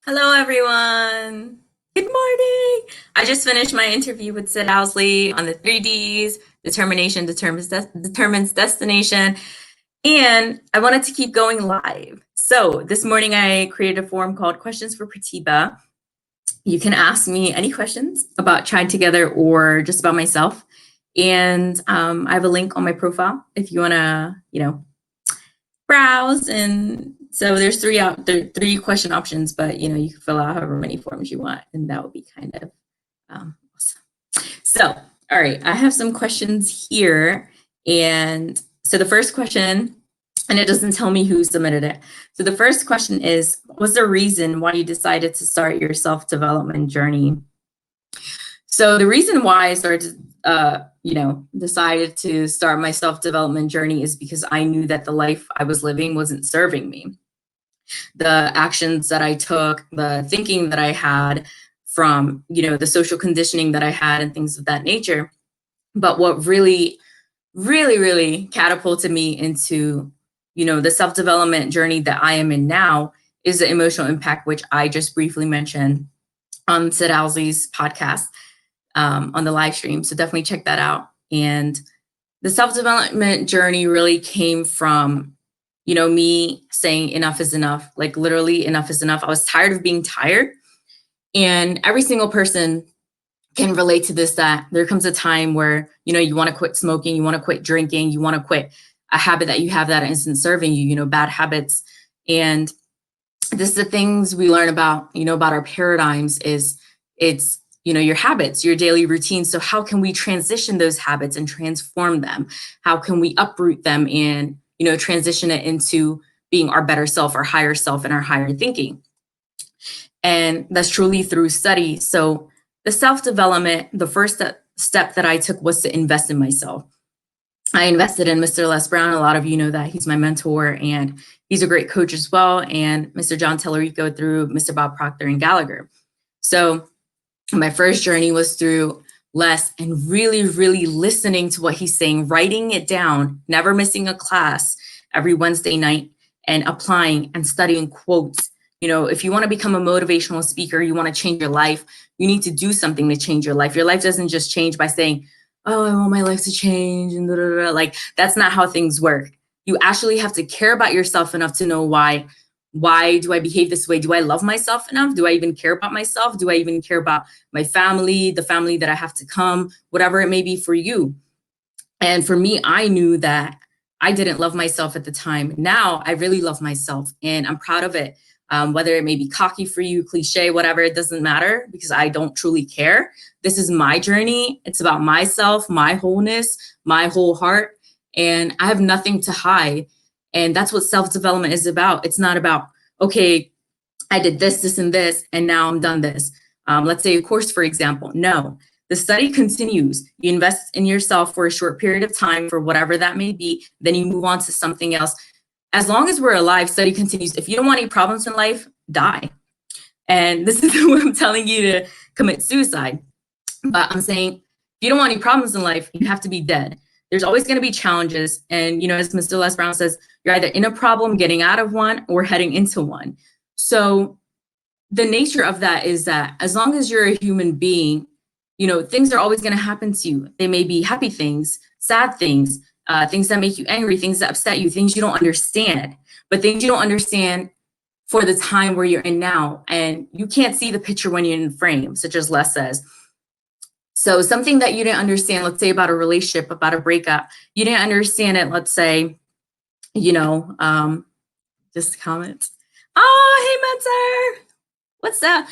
Hello, everyone. Good morning. I just finished my interview with C.H.A.I on the 3Ds. Determination determines destination. And I wanted to keep going live. So this morning I created a form called Questions for Pratiba. You can ask me any questions about Chai Together or just about myself. And I have a link on my profile if you want to, browse. And so there's three question options, but you can fill out however many forms you want, and that would be kind of awesome. So, all right, I have some questions here, and so the first question, and it doesn't tell me who submitted it. So the first question is, what was the reason why you decided to start your self-development journey? So the reason why I started, decided to start my self-development journey is because I knew that the life I was living wasn't serving me. The actions that I took, the thinking that I had from, the social conditioning that I had and things of that nature. But what really, really, really catapulted me into, the self-development journey that I am in now is the emotional impact, which I just briefly mentioned on C.H.A.I.'s podcast on the live stream. So definitely check that out. And the self-development journey really came from, me saying enough is enough, like literally enough is enough. I was tired of being tired. And every single person can relate to this, that there comes a time where, you want to quit smoking, you want to quit drinking, you want to quit a habit that you have that isn't serving you, bad habits. And this is the things we learn about our paradigms is it's, your habits, your daily routines. So how can we transition those habits and transform them? How can we uproot them and, transition it into being our better self, our higher self, and our higher thinking? And that's truly through study. So the self-development, the first step that I took was to invest in myself. I invested in Mr. Les Brown. A lot of you know that he's my mentor, and he's a great coach as well. And Mr. John Tellerico through Mr. Bob Proctor and Gallagher. So my first journey was through Les and really, really listening to what he's saying, writing it down, never missing a class every Wednesday night, and applying and studying quotes. If you want to become a motivational speaker, you want to change your life, you need to do something to change your life. Your life doesn't just change by saying, oh, I want my life to change, and like that's not how things work. You actually have to care about yourself enough to know why. Why do I behave this way? Do I love myself enough? Do I even care about myself? Do I even care about my family, the family that I have to come, whatever it may be for you? And for me, I knew that I didn't love myself at the time. Now I really love myself and I'm proud of it. Whether it may be cocky for you, cliche, whatever, it doesn't matter because I don't truly care. This is my journey. It's about myself, my wholeness, my whole heart, and I have nothing to hide. And that's what self-development is about. It's not about, okay, I did this, this, and this, and now I'm done this. Let's say a course, for example. No, the study continues. You invest in yourself for a short period of time for whatever that may be, then you move on to something else. As long as we're alive, study continues. If you don't want any problems in life, die. And this is what I'm telling you to commit suicide. But I'm saying, if you don't want any problems in life, you have to be dead. There's always going to be challenges. And, as Mr. Les Brown says, you're either in a problem, getting out of one, or heading into one. So the nature of that is that as long as you're a human being, things are always going to happen to you. They may be happy things, sad things, things that make you angry, things that upset you, things you don't understand, but things you don't understand for the time where you're in now. And you can't see the picture when you're in frame, such as Les says. So something that you didn't understand, let's say about a relationship, about a breakup, you didn't understand it, let's say, just comments. Oh, hey, Mentor. What's up?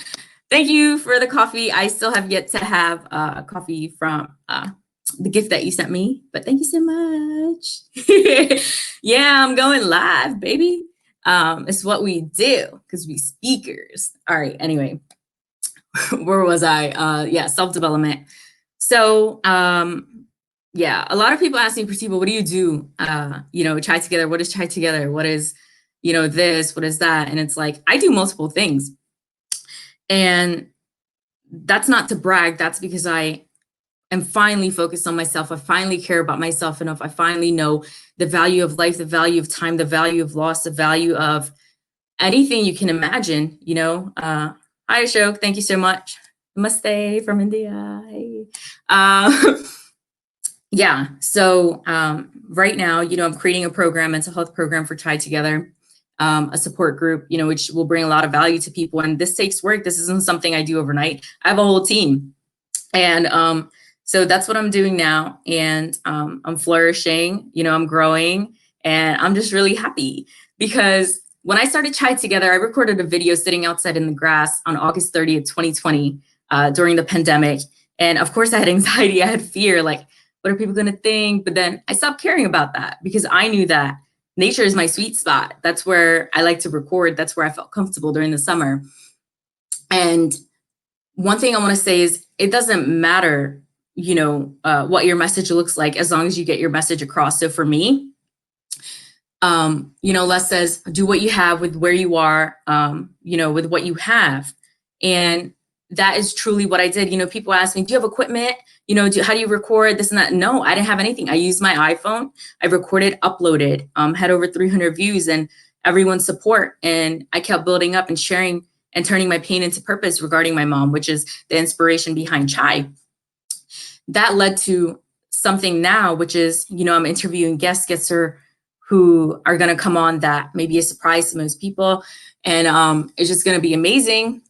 Thank you for the coffee. I still have yet to have coffee from the gift that you sent me, but thank you so much. Yeah, I'm going live, baby. It's what we do because we speakers. All right, anyway, where was I? Yeah, self-development. So, yeah, a lot of people ask me, Pratiba, what do you do? Chai Together. What is Chai Together? What is, this? What is that? And it's like, I do multiple things. And that's not to brag. That's because I am finally focused on myself. I finally care about myself enough. I finally know the value of life, the value of time, the value of loss, the value of anything you can imagine, you know. Hi, Ashok, thank you so much. Namaste from India. Hey. Yeah, so right now, you know, I'm creating a program, mental health program for C.H.A.I Together, a support group, you know, which will bring a lot of value to people. And this takes work. This isn't something I do overnight. I have a whole team. And so that's what I'm doing now. And I'm flourishing, you know, I'm growing, and I'm just really happy because when I started C.H.A.I Together, I recorded a video sitting outside in the grass on August 30th, 2020, during the pandemic. And of course I had anxiety, I had fear, like, what are people gonna think? But then I stopped caring about that because I knew that nature is my sweet spot. That's where I like to record. That's where I felt comfortable during the summer. And one thing I want to say is it doesn't matter, you know, what your message looks like as long as you get your message across. So for me, you know, Les says, do what you have with where you are, you know, with what you have. And that is truly what I did. You know, people ask me, do you have equipment? You know, how do you record this and that? No, I didn't have anything. I used my iPhone. I recorded, uploaded, had over 300 views and everyone's support. And I kept building up and sharing and turning my pain into purpose regarding my mom, which is the inspiration behind C.H.A.I. That led to something now, which is, you know, I'm interviewing guests who are going to come on that may be a surprise to most people. And it's just going to be amazing.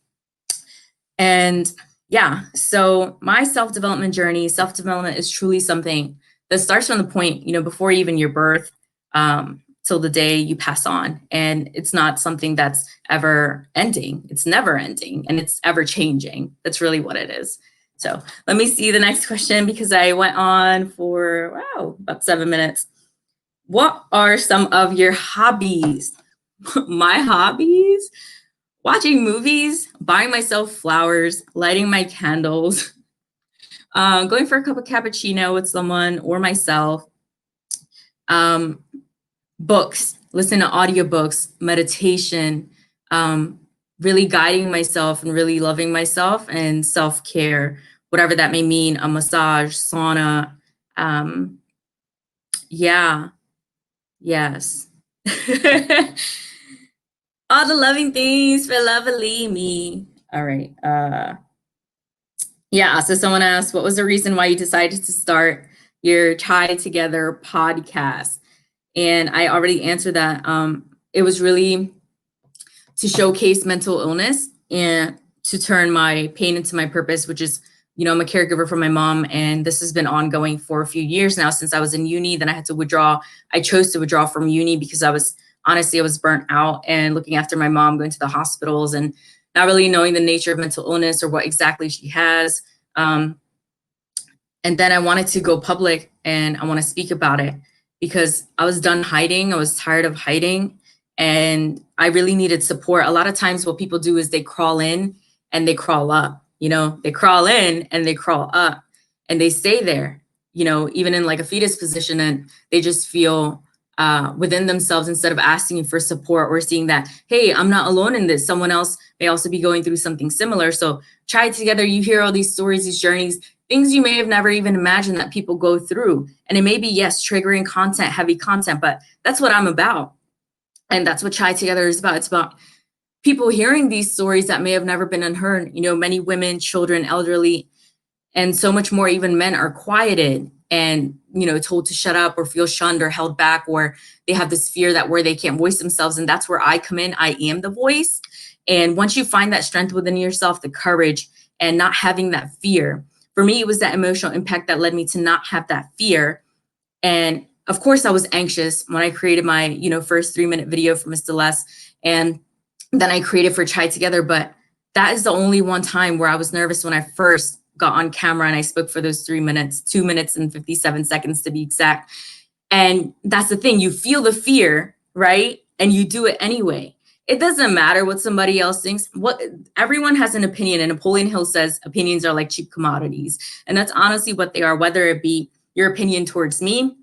And yeah, so my self-development journey, self-development is truly something that starts from the point, you know, before even your birth, till the day you pass on. And it's not something that's ever ending. It's never ending, and it's ever changing. That's really what it is. So let me see the next question because I went on for, wow, about 7 minutes. What are some of your hobbies? My hobbies? Watching movies, buying myself flowers, lighting my candles, going for a cup of cappuccino with someone or myself, books, listen to audiobooks, meditation, really guiding myself and really loving myself, and self-care, whatever that may mean, a massage, sauna. Yeah, yes. All the loving things for lovely me. All right. Yeah, so someone asked, what was the reason why you decided to start your C.H.A.I Together podcast? And I already answered that. It was really to showcase mental illness and to turn my pain into my purpose, which is, you know, I'm a caregiver for my mom, and this has been ongoing for a few years now since I was in uni. Then I had to withdraw. I chose to withdraw from uni because I was burnt out and looking after my mom, going to the hospitals and not really knowing the nature of mental illness or what exactly she has. And then I wanted to go public and I want to speak about it because I was done hiding. I was tired of hiding and I really needed support. A lot of times what people do is they crawl in and they crawl up, you know, they crawl in and they crawl up and they stay there, you know, even in like a fetus position, and they just feel within themselves instead of asking for support or seeing that, hey, I'm not alone in this. Someone else may also be going through something similar. So C.H.A.I Together, you hear all these stories, these journeys, things you may have never even imagined that people go through. And it may be, yes, triggering content, heavy content, but that's what I'm about. And that's what C.H.A.I Together is about. It's about people hearing these stories that may have never been unheard. You know, many women, children, elderly, and so much more, even men are quieted and, you know, told to shut up or feel shunned or held back, or they have this fear that where they can't voice themselves. And that's where I come in. I am the voice. And once you find that strength within yourself, the courage and not having that fear, for me, it was that emotional impact that led me to not have that fear. And of course, I was anxious when I created my, you know, first 3-minute video for Mr. Les, and then I created for C.H.A.I Together. But that is the only one time where I was nervous, when I first got on camera and I spoke for those 3 minutes, 2 minutes and 57 seconds to be exact. And that's the thing, you feel the fear, right? And you do it anyway. It doesn't matter what somebody else thinks. What everyone has an opinion, and Napoleon Hill says opinions are like cheap commodities. And that's honestly what they are, whether it be your opinion towards me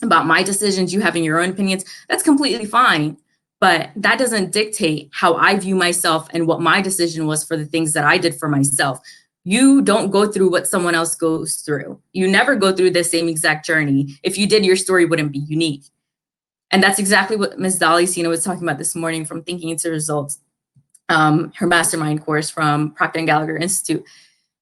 about my decisions, you having your own opinions, that's completely fine. But that doesn't dictate how I view myself and what my decision was for the things that I did for myself. You don't go through what someone else goes through. You never go through the same exact journey. If you did, your story wouldn't be unique. And that's exactly what Ms. Dolly Sina was talking about this morning from Thinking into Results, her mastermind course from Procter & Gallagher Institute.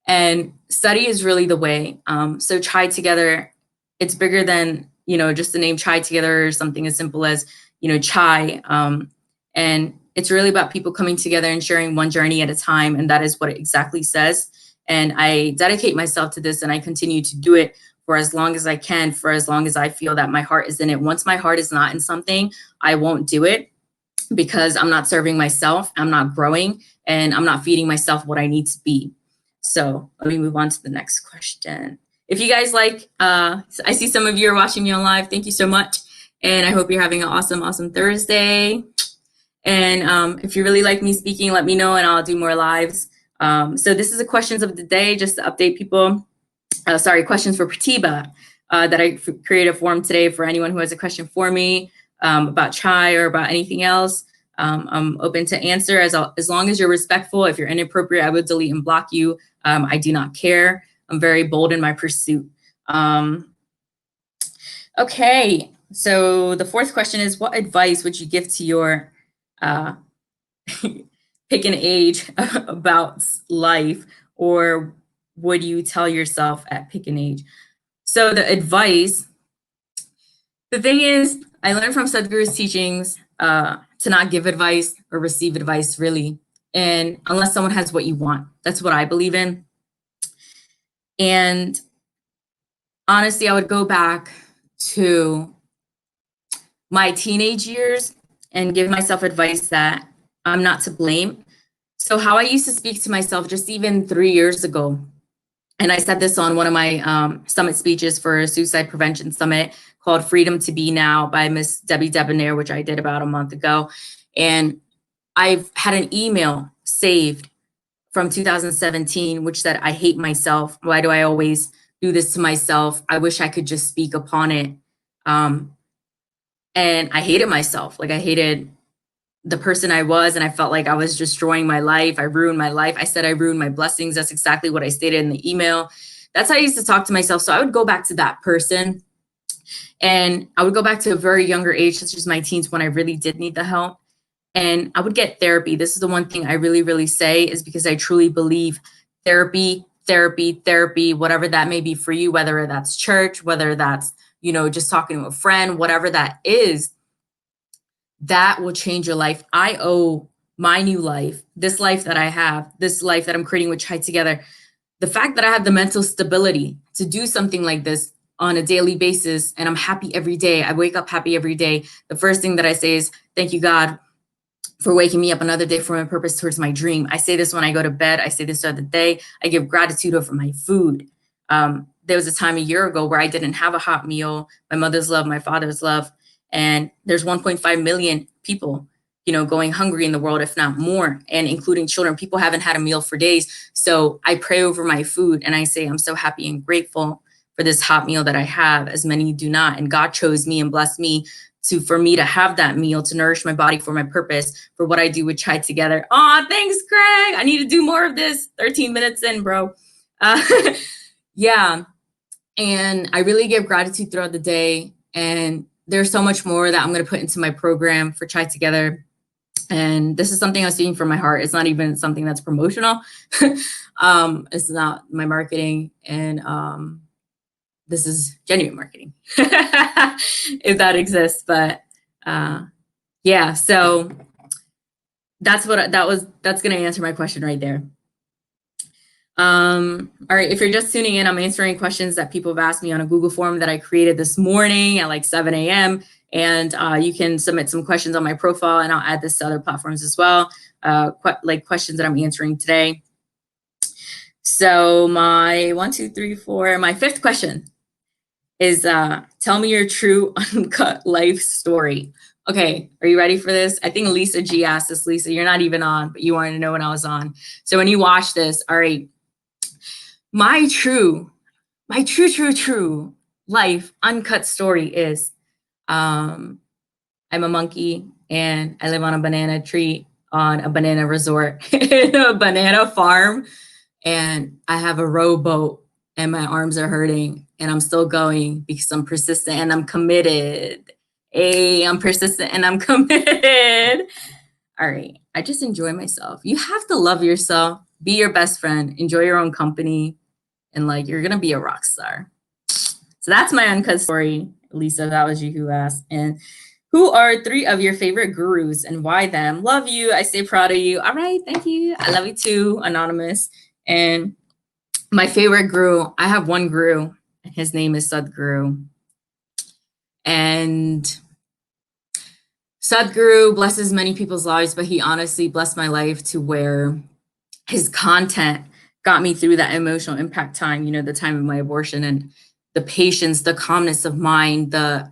And study is really the way. So C.H.A.I Together, it's bigger than, just the name C.H.A.I Together or something as simple as, C.H.A.I. And it's really about people coming together and sharing one journey at a time. And that is what it exactly says. And I dedicate myself to this, and I continue to do it for as long as I can, for as long as I feel that my heart is in it. Once my heart is not in something, I won't do it, because I'm not serving myself, I'm not growing, and I'm not feeding myself what I need to be. So let me move on to the next question. If you guys I see some of you are watching me on live. Thank you so much. And I hope you're having an awesome, awesome Thursday. And if you really like me speaking, let me know and I'll do more lives. So this is the questions of the day, just to update people. Questions for Pratibha, that I created a form today for anyone who has a question for me about C.H.A.I or about anything else. I'm open to answer as long as you're respectful. If you're inappropriate, I would delete and block you. I do not care. I'm very bold in my pursuit. Okay, so the fourth question is, what advice would you give to your pick an age about life, or would you tell yourself at pick an age? So the advice, the thing is, I learned from Sadhguru's teachings to not give advice or receive advice, really. And unless someone has what you want, that's what I believe in. And honestly, I would go back to my teenage years and give myself advice that I'm not to blame. So how I used to speak to myself just even 3 years ago, and I said this on one of my summit speeches for a suicide prevention summit called Freedom to Be Now by Miss Debbie Debonair, which I did about a month ago. And I've had an email saved from 2017, which said, I hate myself. Why do I always do this to myself? I wish I could just speak upon it. And I hated myself. Like, I hated the person I was, and I felt like I was destroying my life. I ruined my life. I said I ruined my blessings. That's exactly what I stated in the email. That's how I used to talk to myself. So I would go back to that person, and I would go back to a very younger age, such as my teens, when I really did need the help. And I would get therapy. This is the one thing I really, really say, is because I truly believe therapy, whatever that may be for you, whether that's church, whether that's, just talking to a friend, whatever that is, that will change your life. I owe my new life, this life that I have, this life that I'm creating with C.H.A.I Together, the fact that I have the mental stability to do something like this on a daily basis, and I'm happy every day. I wake up happy every day. The first thing that I say is, thank you, God, for waking me up another day for my purpose towards my dream. I say this when I go to bed. I say this throughout the day. I give gratitude over my food. There was a time a year ago where I didn't have a hot meal, my mother's love, my father's love. And there's 1.5 million people, going hungry in the world, if not more, and including children. People haven't had a meal for days. So I pray over my food and I say, I'm so happy and grateful for this hot meal that I have, as many do not. And God chose me and blessed me for me to have that meal, to nourish my body for my purpose, for what I do with C.H.A.I Together. Oh, thanks, Greg. I need to do more of this. 13 minutes in, bro. Yeah. And I really give gratitude throughout the day. And there's so much more that I'm going to put into my program for C.H.A.I Together. And this is something I'm speaking from my heart. It's not even something that's promotional. It's not my marketing. And this is genuine marketing, if that exists. But yeah, so that's going to answer my question right there. All right, if you're just tuning in, I'm answering questions that people have asked me on a Google form that I created this morning at like 7 a.m. And you can submit some questions on my profile, and I'll add this to other platforms as well, like questions that I'm answering today. So my my fifth question is, tell me your true uncut life story. Okay, are you ready for this? I think Lisa G asked this. Lisa, you're not even on, but you wanted to know when I was on. So when you watch this, all right, my true life uncut story is, I'm a monkey and I live on a banana tree on a banana resort in a banana farm, and I have a rowboat and my arms are hurting and I'm still going because I'm persistent and I'm committed Hey, I'm persistent and I'm committed. All right. I just enjoy myself. You have to love yourself, be your best friend, enjoy your own company, and like you're gonna be a rock star. So that's my uncut story. Lisa, that was you who asked. And who are three of your favorite gurus and why them? Love you. I stay proud of you. All right, thank you. I love you too, Anonymous. And my favorite guru, I have one guru, and his name is Sadhguru. And Sadhguru blesses many people's lives, but he honestly blessed my life to where his content got me through that emotional impact time, the time of my abortion, and the patience, the calmness of mind, the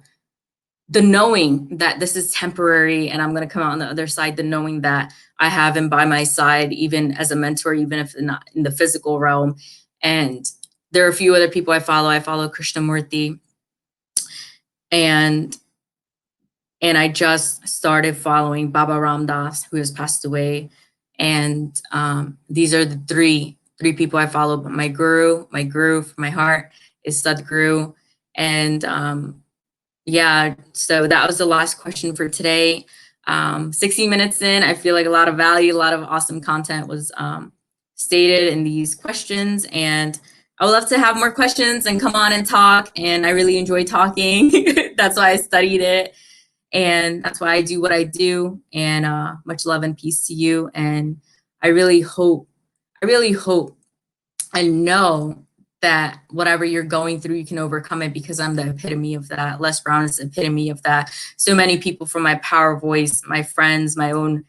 knowing that this is temporary and I'm going to come out on the other side, the knowing that I have him by my side, even as a mentor, even if not in the physical realm. And there are a few other people I follow. I follow Krishnamurti, and I just started following Baba Ram Dass, who has passed away. And these are the three people I follow. But my guru for my heart is Sadhguru. And yeah, so that was the last question for today. 60 minutes in, I feel like a lot of value, a lot of awesome content was stated in these questions. And I would love to have more questions and come on and talk. And I really enjoy talking. That's why I studied it. And that's why I do what I do. And much love and peace to you. And I really hope and know that whatever you're going through, you can overcome it, because I'm the epitome of that. Les Brown is the epitome of that. So many people from my power voice, my friends, my own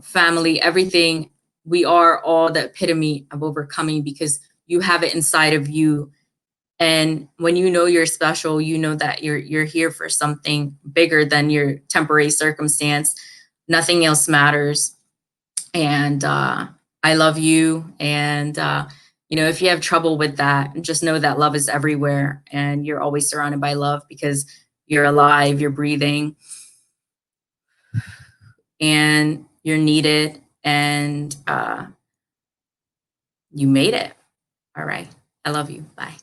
family, everything, we are all the epitome of overcoming, because you have it inside of you. And when you know you're special, you know that you're here for something bigger than your temporary circumstance. Nothing else matters. And I love you. And if you have trouble with that, just know that love is everywhere, and you're always surrounded by love, because you're alive, you're breathing, and you're needed, and you made it. All right. I love you. Bye.